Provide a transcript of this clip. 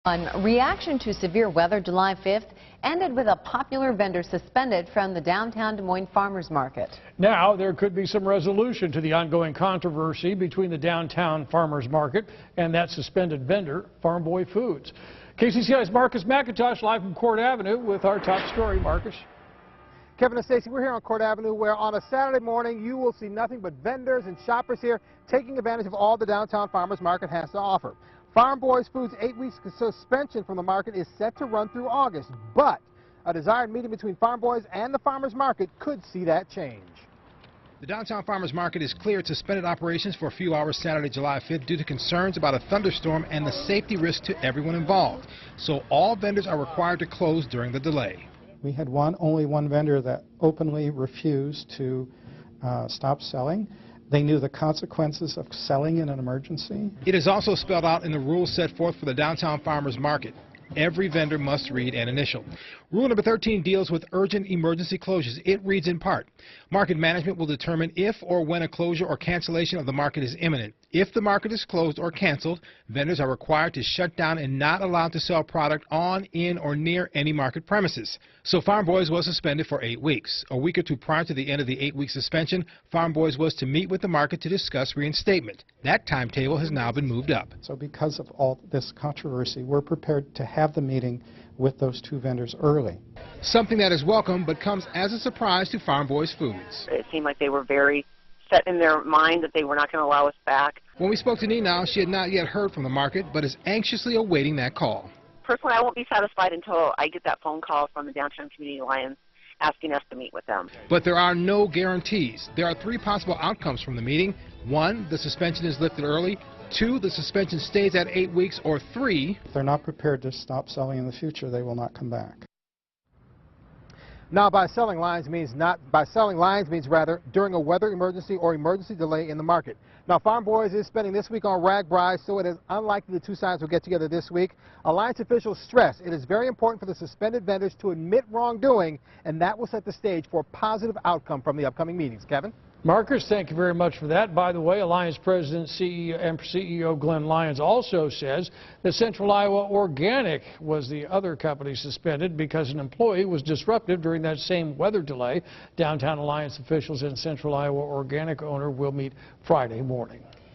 On reaction to severe weather July 5th ended with a popular vendor suspended from the downtown Des Moines Farmers Market. Now there could be some resolution to the ongoing controversy between the downtown Farmers Market and that suspended vendor, Farm Boy Foods. KCCI's Marcus McIntosh live from Court Avenue with our top story. Marcus. Kevin and Stacy, we're here on Court Avenue where on a Saturday morning you will see nothing but vendors and shoppers here taking advantage of all the downtown Farmers Market has to offer. Farm Boy Foods' 8-week suspension from the market is set to run through August, but a desired meeting between Farm Boys and the Farmers Market could see that change. The downtown Farmers Market is cleared suspended operations for a few hours Saturday, July 5th due to concerns about a thunderstorm and the safety risk to everyone involved. So all vendors are required to close during the delay. We had only one vendor that openly refused to stop selling. They knew the consequences of selling in an emergency. It is also spelled out in the rules set forth for the downtown Farmers Market. Every vendor must read and initial. Rule number 13 deals with urgent emergency closures. It reads in part, market management will determine if or when a closure or cancellation of the market is imminent. If the market is closed or canceled, vendors are required to shut down and not allowed to sell product on, in, or near any market premises. So Farm Boys was suspended for 8 weeks. A week or two prior to the end of the 8-week suspension, Farm Boys was to meet with the market to discuss reinstatement. That timetable has now been moved up. So because of all this controversy, we're prepared to have the meeting with those two vendors early. Something that is welcome but comes as a surprise to Farm Boys Foods. It seemed like they were very set in their mind that they were not going to allow us back. When we spoke to Nina, she had not yet heard from the market but is anxiously awaiting that call. Personally, I won't be satisfied until I get that phone call from the Downtown Community Alliance asking us to meet with them. But there are no guarantees. There are 3 possible outcomes from the meeting. 1, the suspension is lifted early. 2, the suspension stays at 8 weeks. Or 3, if they're not prepared to stop selling in the future, they will not come back. Now, by selling lines means rather during a weather emergency or emergency delay in the market. Now, Farm Boys is spending this week on RAGBRAI, so it is unlikely the two sides will get together this week. Alliance officials stress it is very important for the suspended vendors to admit wrongdoing, and that will set the stage for a positive outcome from the upcoming meetings. Kevin? Marcus, thank you very much for that. By the way, Alliance President and CEO Glenn Lyons also says that Central Iowa Organic was the other company suspended because an employee was disruptive during that same weather delay. Downtown Alliance officials and Central Owner will meet Friday morning.